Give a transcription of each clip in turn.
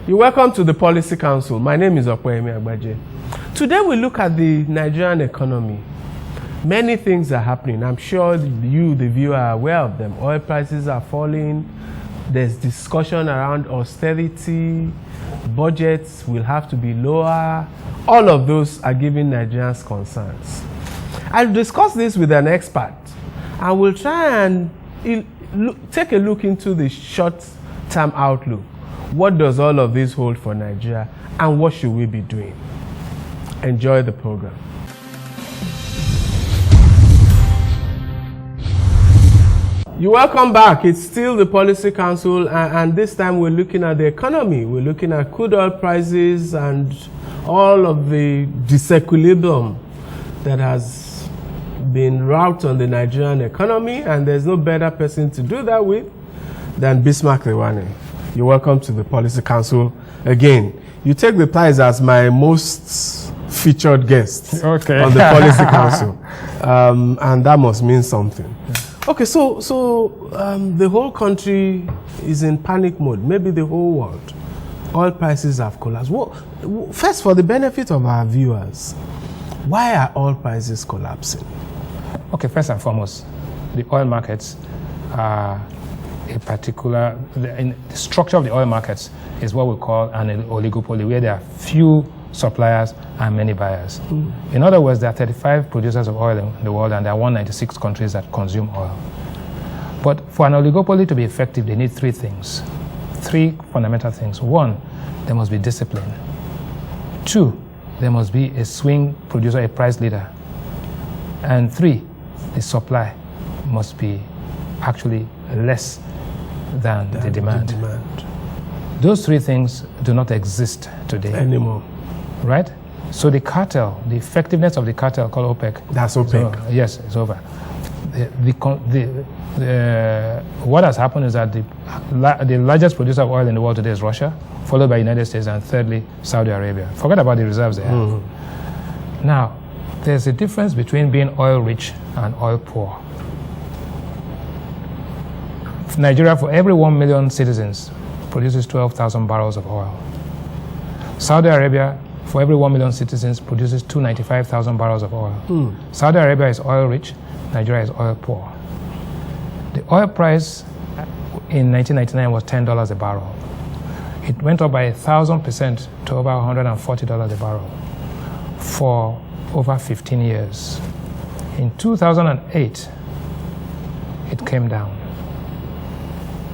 You're welcome to the Policy Council. My name is Okwemi Agbaje. Today we look at the Nigerian economy. Many things are happening. I'm sure you, the viewer, are aware of them. Oil prices are falling. There's discussion around austerity. Budgets will have to be lower. All of those are giving Nigerians concerns. I'll discuss this with an expert, and we'll try and take a look into the short-term outlook. What does all of this hold for Nigeria, and what should we be doing? Enjoy the program. You're welcome back. It's still the Policy Council, and this time we're looking at the economy. We're looking at crude oil prices and all of the disequilibrium that has been wrought on the Nigerian economy, and there's no better person to do that with than Bismarck Rewane. You're welcome to the Policy Council again. You take the prize as my most featured guest on the Policy Council, and that must mean something. Okay, so the whole country is in panic mode, maybe the whole world. Oil prices have collapsed. First, for the benefit of our viewers, why are oil prices collapsing? Okay, first and foremost, the oil markets are the structure of the oil markets is what we call an oligopoly, where there are few suppliers and many buyers. In other words, there are 35 producers of oil in the world, and there are 196 countries that consume oil. But for an oligopoly to be effective, they need three fundamental things. One, there must be discipline. Two, there must be a swing producer, a price leader. And three, the supply must be actually less than the demand. Those three things do not exist today anymore. Right? So the cartel, the effectiveness of the cartel called OPEC. That's OPEC. Yes, it's over. What has happened is that the largest producer of oil in the world today is Russia, followed by the United States, and thirdly, Saudi Arabia. Forget about the reserves they have. Now, there's a difference between being oil rich and oil poor. Nigeria, for every 1 million citizens, produces 12,000 barrels of oil. Saudi Arabia, for every 1 million citizens, produces 295,000 barrels of oil. Saudi Arabia is oil rich, Nigeria is oil poor. The oil price in 1999 was $10 a barrel. It went up by 1,000% to over $140 a barrel for over 15 years. In 2008, it came down.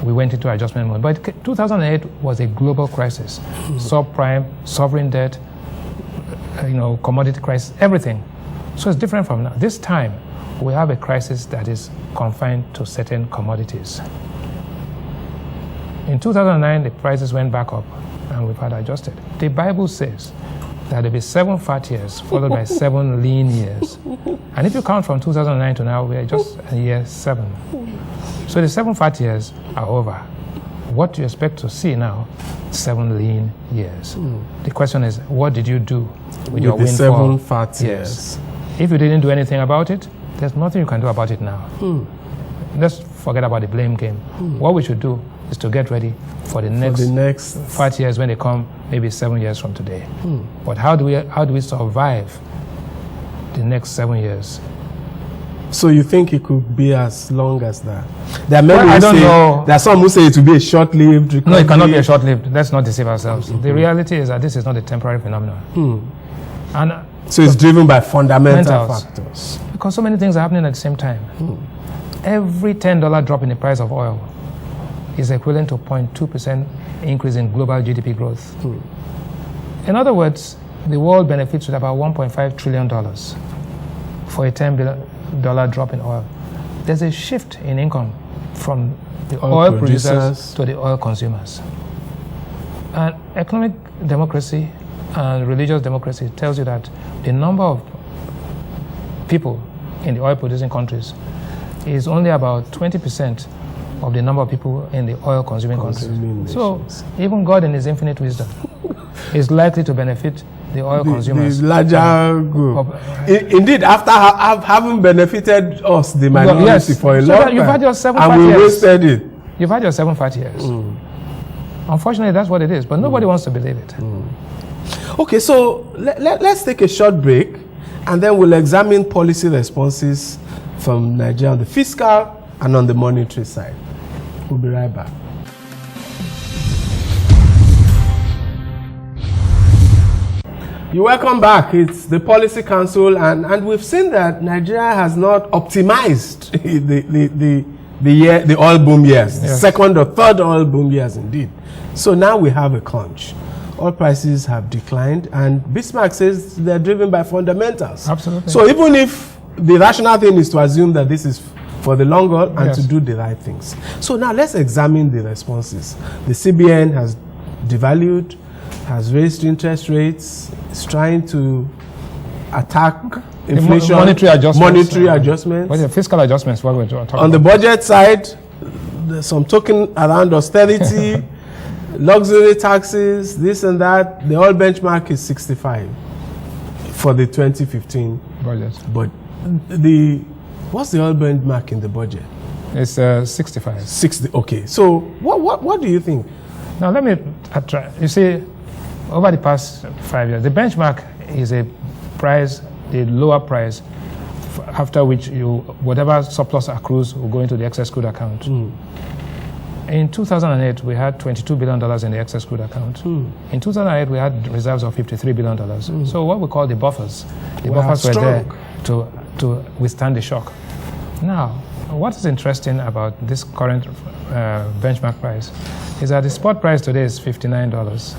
We went into adjustment mode. But 2008 was a global crisis. Subprime, sovereign debt, commodity crisis, everything. So it's different from now. This time, we have a crisis that is confined to certain commodities. In 2009, the prices went back up, and we've had adjusted. The Bible says that there'll be 7 fat years, followed by 7 lean years. And if you count from 2009 to now, we are just in year 7. So the 7 fat years are over. What do you expect to see now? 7 lean years. The question is, what did you do with your windfall? 7 fat years. If you didn't do anything about it, there's nothing you can do about it now. Let's forget about the blame game. What we should do is to get ready for the next fat years when they come, maybe 7 years from today. But how do we survive the next 7 years? So you think it could be as long as that? There are many I don't know. There are some who say it will be a short-lived recovery. No, it cannot be a short-lived. Let's not deceive ourselves. The reality is that this is not a temporary phenomenon. And so it's driven by fundamental factors. Because so many things are happening at the same time. Every $10 drop in the price of oil is equivalent to 0.2% increase in global GDP growth. In other words, the world benefits with about $1.5 trillion for a $10 billion drop in oil. There's a shift in income from the oil producers to the oil consumers. And economic democracy and religious democracy tells you that the number of people in the oil producing countries is only about 20% of the number of people in the oil consuming countries. So even God in his infinite wisdom is likely to benefit the oil consumers. The larger group. Indeed, after having benefited us, the minority, for a long time, you've had your 7 and fat we years. wasted it. You've had your 7 fat years. Unfortunately, that's what it is, but nobody wants to believe it. Okay, so let's take a short break, and then we'll examine policy responses from Nigeria on the fiscal and on the monetary side. We'll be right back. You're welcome back. It's the Policy Council, and we've seen that Nigeria has not optimized the oil boom years, the second or third oil boom years indeed. So now we have a crunch. Oil prices have declined, and Bismarck says they're driven by fundamentals. Absolutely. So even if the rational thing is to assume that this is for the long haul and to do the right things. So now let's examine the responses. The CBN has devalued, has raised interest rates, is trying to attack inflation, monetary adjustments. What are fiscal adjustments? What we're talking about. On the budget side, there's some talking around austerity, luxury taxes, this and that. The oil benchmark is 65 for the 2015 budget. But what's the oil benchmark in the budget? It's 65. 60. Okay. So what do you think? Now let me try. You see, over the past 5 years, the benchmark is a price, the lower price, after which whatever surplus accrues will go into the excess crude account. In 2008, we had $22 billion in the excess crude account. In 2008, we had reserves of $53 billion. So what we call the buffers. The buffers were there to withstand the shock. Now, what is interesting about this current benchmark price is that the spot price today is $59.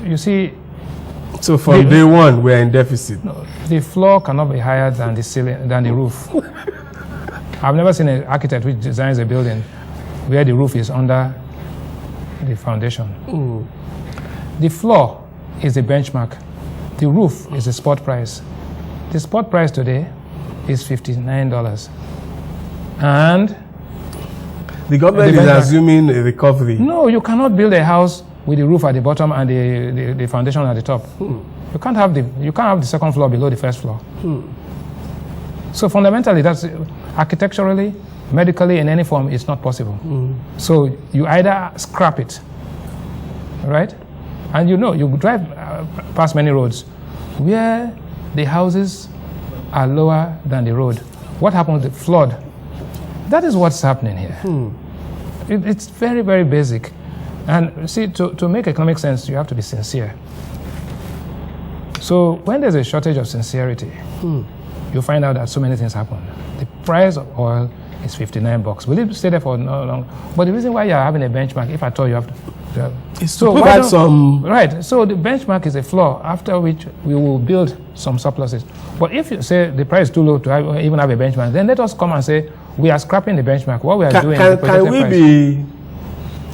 You see, so from day one, we're in deficit. The floor cannot be higher than the ceiling, than the roof. I've never seen an architect which designs a building where the roof is under the foundation. The floor is the benchmark. The roof is the spot price. The spot price today is $59. And the government is assuming a recovery. No, you cannot build a house with the roof at the bottom and the foundation at the top. You can't have the second floor below the first floor. So fundamentally, that's architecturally, medically, in any form, it's not possible. So you either scrap it, right? And you drive past many roads where the houses are lower than the road. What happens? The flood. That is what's happening here. It's very, very basic. And see, to make economic sense, you have to be sincere. So when there's a shortage of sincerity, you find out that so many things happen. The price of oil is $59. Will it stay there for no long? But the reason why you're having a benchmark, if I told you have to, is to provide some. Right. So the benchmark is a floor after which we will build some surpluses. But if you say the price is too low to even have a benchmark, then let us come and say we are scrapping the benchmark. What we are doing is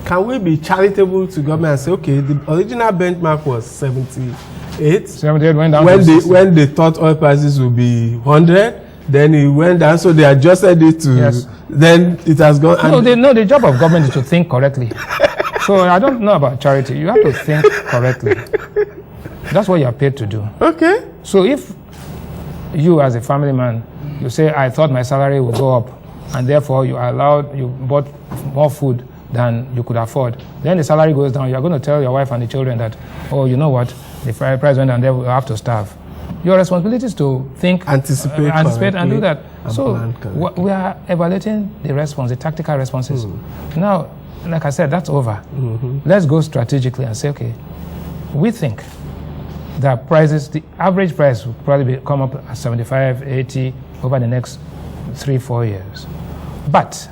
Can we be charitable to government and say, okay, the original benchmark was 78. 78 went down. When they thought oil prices would be 100, then it went down, so they adjusted it to. Then it has gone. No, the job of government is to think correctly. So I don't know about charity. You have to think correctly. That's what you are paid to do. Okay. So if you, as a family man, you say, I thought my salary would go up, and therefore you bought more food than you could afford, then the salary goes down. You're going to tell your wife and the children that, oh, you know what, the price went down, they will have to starve. Your responsibility is to think, anticipate and do that. So we are evaluating the response, the tactical responses. Now, like I said, that's over. Let's go strategically and say, okay, we think that prices, the average price will probably come up at 75, 80 over the next 3-4 years. But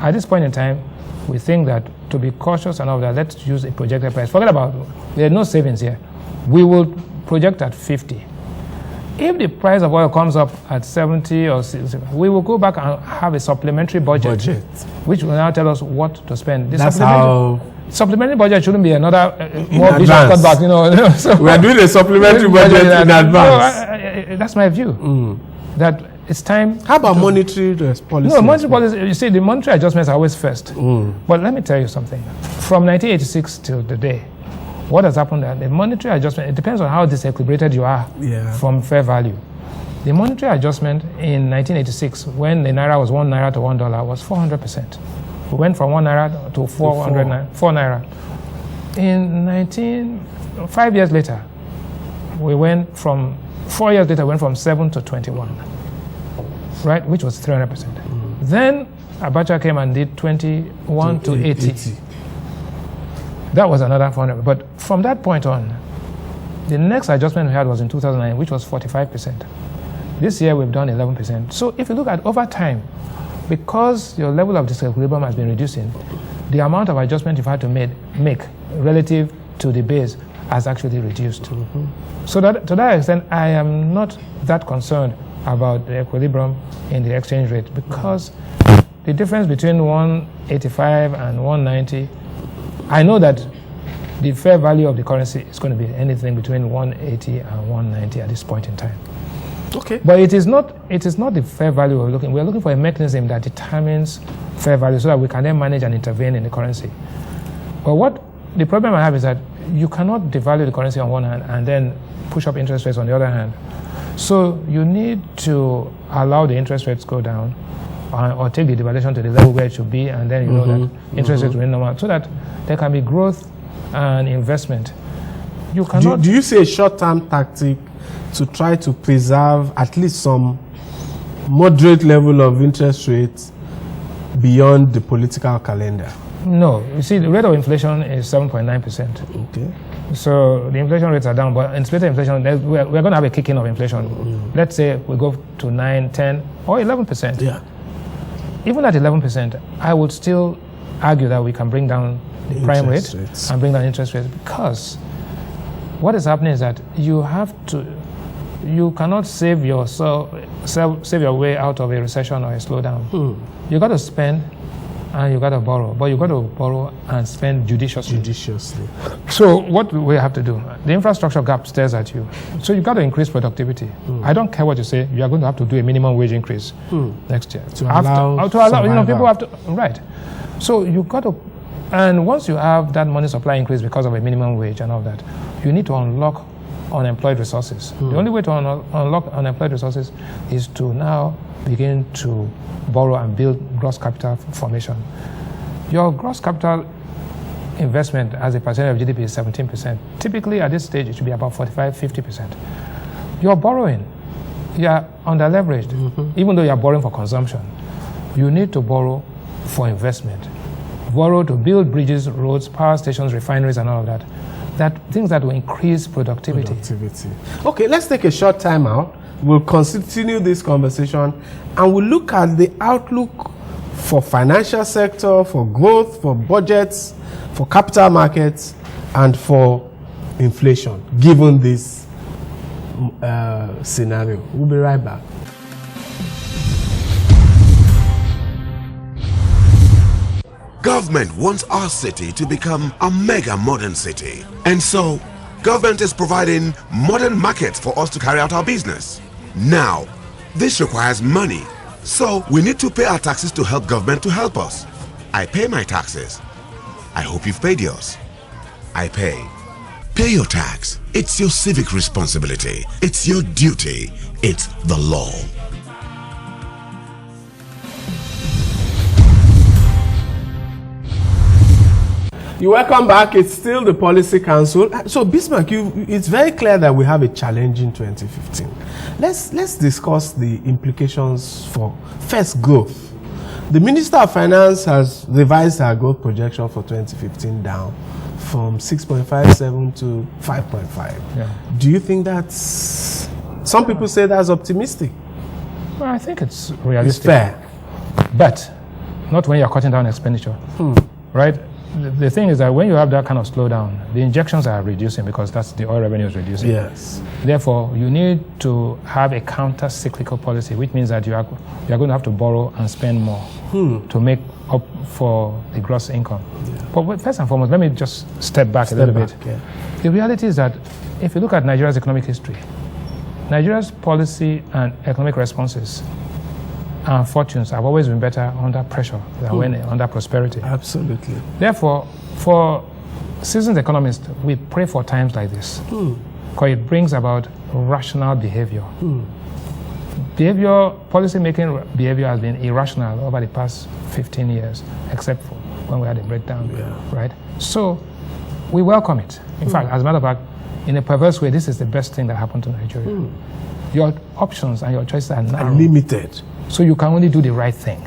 at this point in time, we think that to be cautious and all that, let's use a projected price. Forget about, there are no savings here. We will project at 50. If the price of oil comes up at 70 or 60, we will go back and have a supplementary budget. Which will now tell us what to spend. That's how. Supplementary budget shouldn't be another more vicious cutback, So we are doing a supplementary budget in advance. That's my view. That it's time. How about monetary policy? No, monetary policy. You see, the monetary adjustments are always first. But let me tell you something. From 1986 till today, what has happened? The monetary adjustment, it depends on how disequilibrated you are from fair value. The monetary adjustment in 1986, when the naira was 1 naira to $1, was 400%. We went from 1 naira to 400 naira, 4 naira. In 5 years later, we went from 4 years later, we went from 7 to 21, right, which was 300%. Then Abacha came and did 21 to 80. That was another 400. But from that point on, the next adjustment we had was in 2009, which was 45%. This year we've done 11%. So if you look at over time, because your level of disequilibrium has been reducing, the amount of adjustment you've had to make relative to the base has actually reduced. So that, to that extent, I am not that concerned about the equilibrium in the exchange rate, because the difference between 185 and 190, I know that the fair value of the currency is going to be anything between 180 and 190 at this point in time. Okay. But it is not the fair value we're looking. We're looking for a mechanism that determines fair value so that we can then manage and intervene in the currency. But what the problem I have is that you cannot devalue the currency on one hand and then push up interest rates on the other hand. So you need to allow the interest rates go down, or take the devaluation to the level where it should be, and then you know that interest rates remain normal, so that there can be growth and investment. You cannot. Do you see a short-term tactic to try to preserve at least some moderate level of interest rates beyond the political calendar? No. You see, the rate of inflation is 7.9%. Okay. So the inflation rates are down, but in spite of inflation, we're going to have a kick-in of inflation. Let's say we go to 9, 10, or 11%. Yeah. Even at 11%, I would still argue that we can bring down the prime rate and bring down interest rates, because what is happening is that you cannot save your way out of a recession or a slowdown. You got to spend and you got to borrow, but you got to borrow and spend judiciously. So what we have to do, the infrastructure gap stares at you. So you got to increase productivity. I don't care what you say, you are going to have to do a minimum wage increase next year. To allow people have to, right. So you got to, and once you have that money supply increase because of a minimum wage and all that, you need to unlock unemployed resources. The only way to unlock unemployed resources is to now begin to borrow and build gross capital formation. Your gross capital investment as a percentage of GDP is 17%. Typically at this stage it should be about 45-50%. You're borrowing, you're under leveraged, even though you're borrowing for consumption. You need to borrow for investment. Borrow to build bridges, roads, power stations, refineries and all of that. That things that will increase productivity. Okay, let's take a short time out. We'll continue this conversation and we'll look at the outlook for financial sector, for growth, for budgets, for capital markets, and for inflation, given this scenario. We'll be right back. Government wants our city to become a mega modern city. And so, government is providing modern markets for us to carry out our business. Now, this requires money. So, we need to pay our taxes to help government to help us. I pay my taxes. I hope you've paid yours. I pay. Pay your tax. It's your civic responsibility. It's your duty. It's the law. You're welcome back. It's still the Policy Council. So Bismarck, it's very clear that we have a challenge in 2015. Let's discuss the implications for first growth. The Minister of Finance has revised her growth projection for 2015 down from 6.57 to 5.5. Yeah. Do you think that's, some people say that's optimistic? Well, I think it's realistic. It's fair. But not when you're cutting down expenditure, right? The thing is that when you have that kind of slowdown, the injections are reducing because that's the oil revenue is reducing. Yes. Therefore, you need to have a counter-cyclical policy, which means that you are going to have to borrow and spend more to make up for the gross income. Yeah. But first and foremost, let me just step back a little bit. Yeah. The reality is that if you look at Nigeria's economic history, Nigeria's policy and economic responses and fortunes have always been better under pressure than when under prosperity. Absolutely. Therefore, for seasoned economists, we pray for times like this because it brings about rational behavior. policy-making behavior has been irrational over the past 15 years, except for when we had a breakdown, right? So we welcome it. In fact, as a matter of fact, in a perverse way, this is the best thing that happened to Nigeria. Your options and your choices are narrow. Limited. So you can only do the right thing,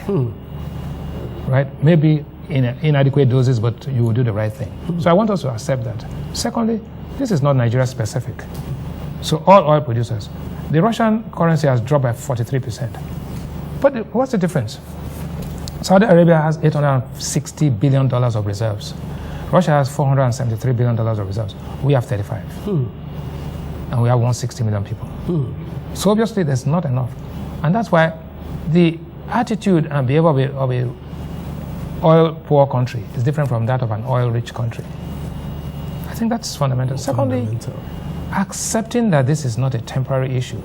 right? Maybe in inadequate doses, but you will do the right thing. So I want us to accept that. Secondly, this is not Nigeria specific. So all oil producers, the Russian currency has dropped by 43%. But what's the difference? Saudi Arabia has $860 billion of reserves. Russia has $473 billion of reserves. We have 35. And we have 160 million people. So obviously there's not enough. And that's why the attitude and behavior of a oil-poor country is different from that of an oil-rich country. I think that's fundamental. Secondly, accepting that this is not a temporary issue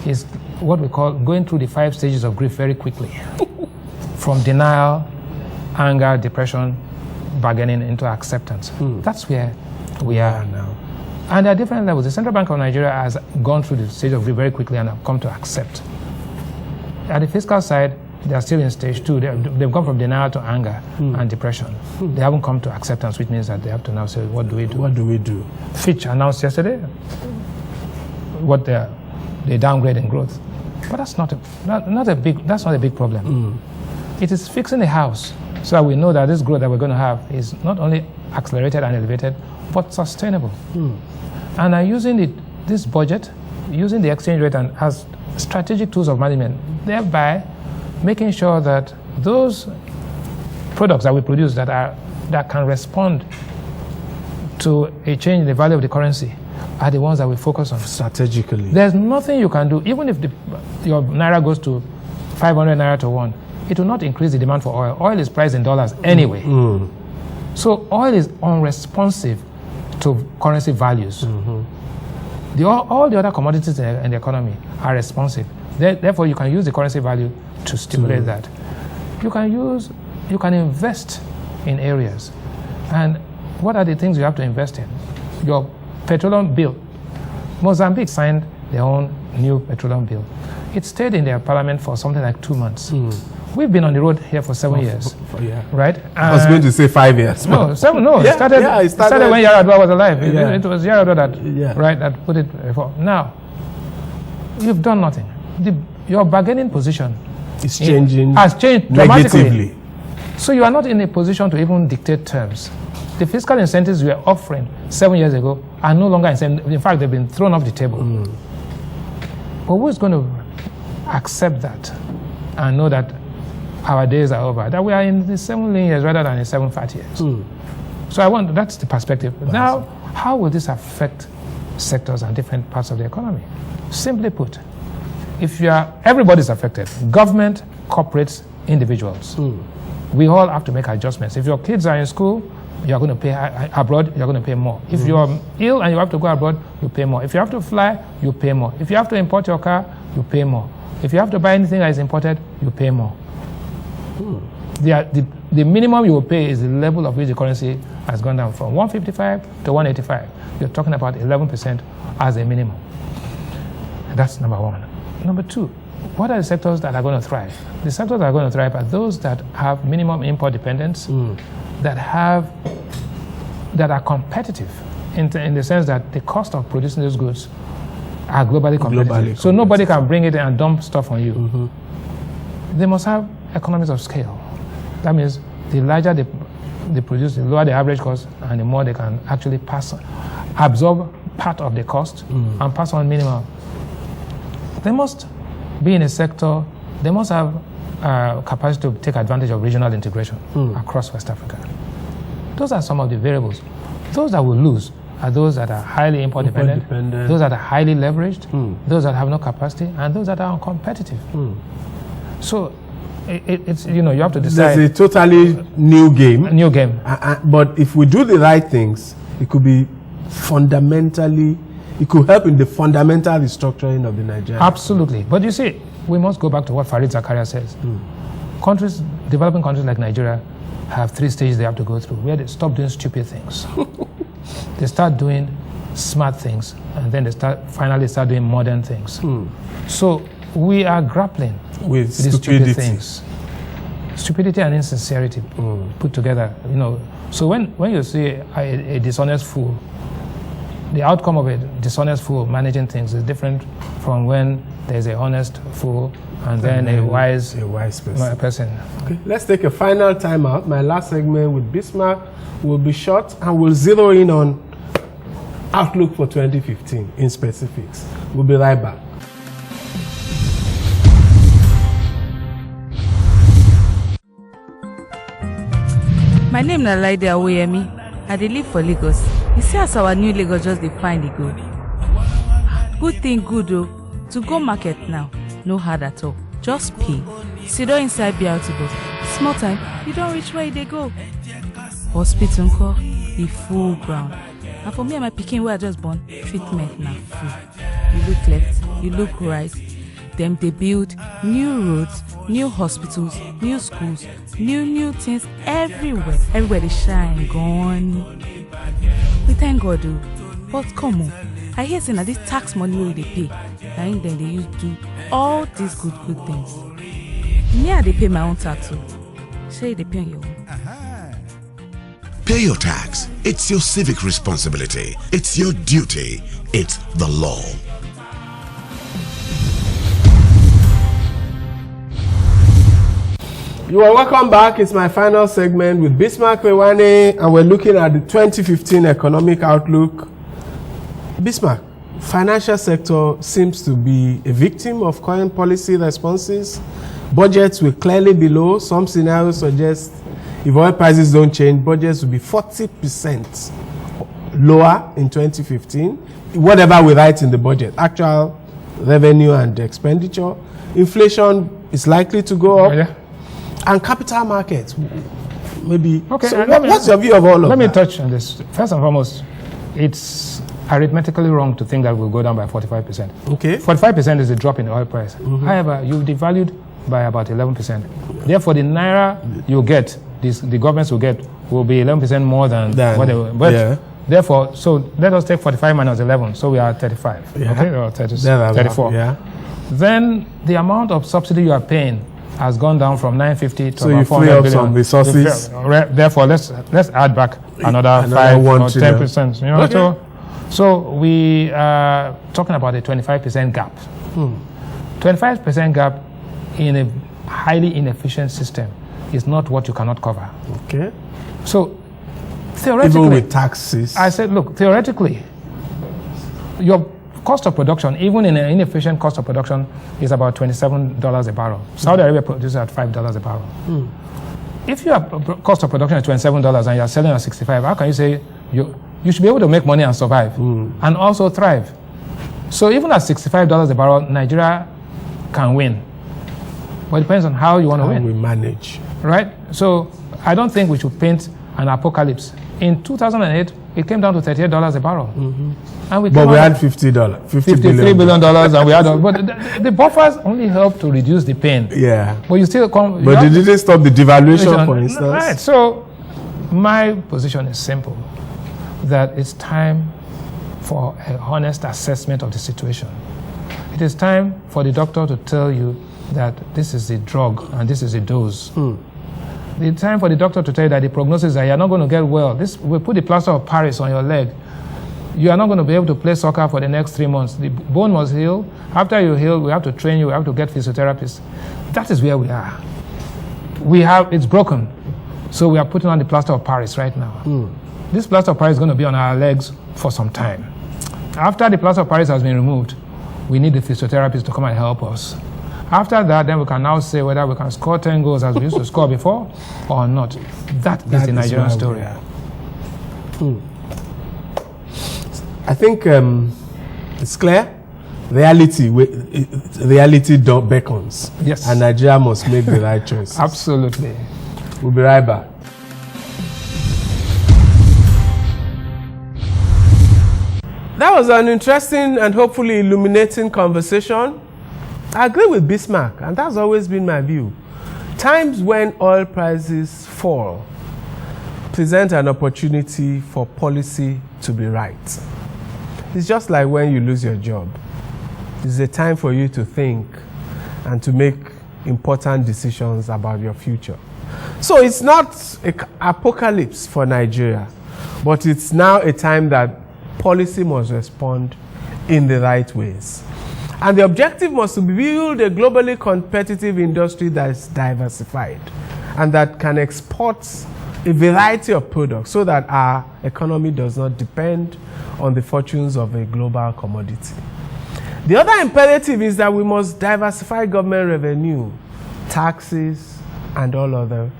is what we call going through the 5 stages of grief very quickly. From denial, anger, depression, bargaining into acceptance. That's where we are now. And there are different levels. The Central Bank of Nigeria has gone through the stage of grief very quickly and have come to accept. At the fiscal side, they are still in stage 2. They've gone from denial to anger and depression. They haven't come to acceptance, which means that they have to now say, what do we do? What do we do? Fitch announced yesterday what they downgrade in growth. But that's not a big problem. It is fixing the house so that we know that this growth that we're going to have is not only accelerated and elevated, but sustainable. And I'm using this budget, using the exchange rate and as strategic tools of management, thereby making sure that those products that we produce that can respond to a change in the value of the currency are the ones that we focus on. Strategically. There's nothing you can do, even if your naira goes to 500 naira to 1, it will not increase the demand for oil. Oil is priced in dollars anyway. So oil is unresponsive to currency values. All the other commodities in the economy are responsive. Therefore, you can use the currency value to stimulate that. You can invest in areas. And what are the things you have to invest in? Your petroleum bill. Mozambique signed their own new petroleum bill. It stayed in their parliament for something like 2 months. We've been on the road here for 7 years, right? I was going to say 5 years. No, 7. No, it started when Yaradua was alive. It was Yaradua that put it before. Now, you've done nothing. Your bargaining position is changing. Has changed dramatically. Negatively. So you are not in a position to even dictate terms. The fiscal incentives we were offering 7 years ago are no longer incentives. In fact, they've been thrown off the table. But who is going to accept that and know that our days are over, that we are in the 7 lean years rather than in 7 fat years? So that's the perspective. Now, how will this affect sectors and different parts of the economy? Simply put, everybody's affected. Government, corporates, individuals. We all have to make adjustments. If your kids are in school, you're going to pay abroad, you're going to pay more. If you're ill and you have to go abroad, you pay more. If you have to fly, you pay more. If you have to import your car, you pay more. If you have to buy anything that is imported, you pay more. The minimum you will pay is the level of which the currency has gone down from 155 to 185. You're talking about 11% as a minimum. That's number one. Number two, what are the sectors that are going to thrive? The sectors that are going to thrive are those that have minimum import dependence, that are competitive in the sense that the cost of producing those goods are globally competitive. So nobody can bring it and dump stuff on you. They must have economies of scale. That means the larger they produce, the lower the average cost, and the more they can actually absorb part of the cost and pass on minimum. They must be in a sector, they must have capacity to take advantage of regional integration across West Africa. Those are some of the variables. Those that will lose are those that are highly import dependent, those that are highly leveraged, those that have no capacity, and those that are uncompetitive. So it's you have to decide. There's a totally new game. A new game. But if we do the right things, it could be fundamentally, it could help in the fundamental restructuring of the Nigerian. Absolutely. But you see, we must go back to what Farid Zakaria says. Developing countries like Nigeria have 3 stages they have to go through, where they stop doing stupid things. They start doing smart things, and then they finally start doing modern things. So we are grappling with these stupidity. stupid things. Stupidity and insincerity put together, you know. So when you see a dishonest fool, the outcome of a dishonest fool managing things is different from when there's a honest fool and then a wise person. Okay, let's take a final time out. My last segment with Bismarck will be short and we'll zero in on outlook for 2015 in specifics. We'll be right back. My name is Laide Awoyemi. I dey live for Lagos. You see as our new Lagos just dey fine dey go. Good thing good though. To go market now, no hard at all. Just pay. Sit down inside BRT bus. Small time, you don't reach where you dey go. Hospital nko, the full ground. And for me and my pikin wey I just born, treatment na free. You look left, you look right. Them they build new roads, new hospitals, new schools, new things everywhere. Everywhere they shine, gone. We thank God though. But come on, I hear saying that this tax money wey they pay, and then they use do all these good things. Me, I they pay my own tax too. Say they pay your own. Pay your tax. It's your civic responsibility. It's your duty. It's the law. You are welcome back. It's my final segment with Bismarck Rewane, and we're looking at the 2015 economic outlook. Bismarck, financial sector seems to be a victim of current policy responses. Budgets will clearly be low. Some scenarios suggest if oil prices don't change, budgets will be 40% lower in 2015. Whatever we write in the budget, actual revenue and expenditure. Inflation is likely to go up. Yeah. And capital markets, maybe. Okay. So what's your view of all of that? Let me touch on this. First and foremost, it's arithmetically wrong to think that we'll go down by 45%. Okay. 45% is a drop in the oil price. However, you've devalued by about 11%. Therefore, the naira you get, the governments will get, will be 11% more than what they were. But yeah. therefore, so let us take 45 minus 11, so we are at 35. Yeah. Okay, or 30, There 34. Yeah. Then the amount of subsidy you are paying has gone down from 950 to So about you 400 free up billion. some resources. Therefore, let's add back another 5 or 10%. You know, Okay. so we are talking about a 25% gap. 25% gap in a highly inefficient system is not what you cannot cover. Okay. So theoretically, Even with taxes. I said, look, theoretically, your cost of production, even in an inefficient cost of production, is about $27 a barrel. Saudi Arabia produces at $5 a barrel. If your cost of production is $27 and you're selling at $65, how can you say you should be able to make money and survive and also thrive? So even at $65 a barrel, Nigeria can win. But it depends on how you want to win. We manage. Right? So I don't think we should paint an apocalypse. In 2008, it came down to $38 a barrel. And we had $53 billion and we had, but the buffers only help to reduce the pain. Yeah. But you still come. But they didn't stop the devaluation, for instance. Right. So my position is simple, that it's time for an honest assessment of the situation. It is time for the doctor to tell you that this is the drug and this is the dose. It's time for the doctor to tell you that the prognosis is that you're not going to get well. We put the plaster of Paris on your leg. You are not going to be able to play soccer for the next 3 months. The bone must heal. After you heal, we have to train you. We have to get physiotherapists. That is where we are. It's broken. So we are putting on the plaster of Paris right now. This plaster of Paris is going to be on our legs for some time. After the plaster of Paris has been removed, we need the physiotherapists to come and help us. After that, then we can now say whether we can score 10 goals as we used to score before or not. That is the Nigerian story. I think it's clear. Reality beckons. Yes. And Nigeria must make the right choice. Absolutely. We'll be right back. That was an interesting and hopefully illuminating conversation. I agree with Bismarck, and that's always been my view. Times when oil prices fall present an opportunity for policy to be right. It's just like when you lose your job. It's a time for you to think, and to make important decisions about your future. So it's not an apocalypse for Nigeria, but it's now a time that policy must respond in the right ways. And the objective must be to build a globally competitive industry that is diversified and that can export a variety of products so that our economy does not depend on the fortunes of a global commodity. The other imperative is that we must diversify government revenue, taxes, and all other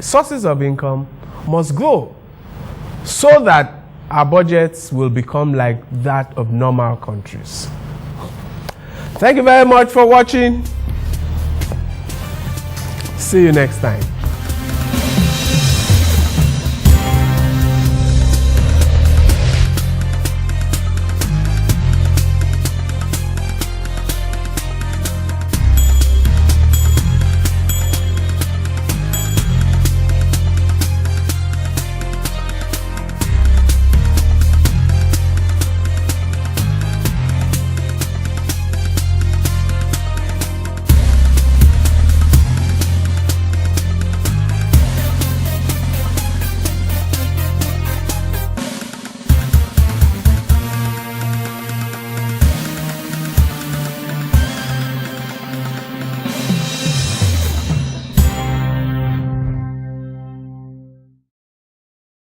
sources of income must grow so that our budgets will become like that of normal countries. Thank you very much for watching. See you next time.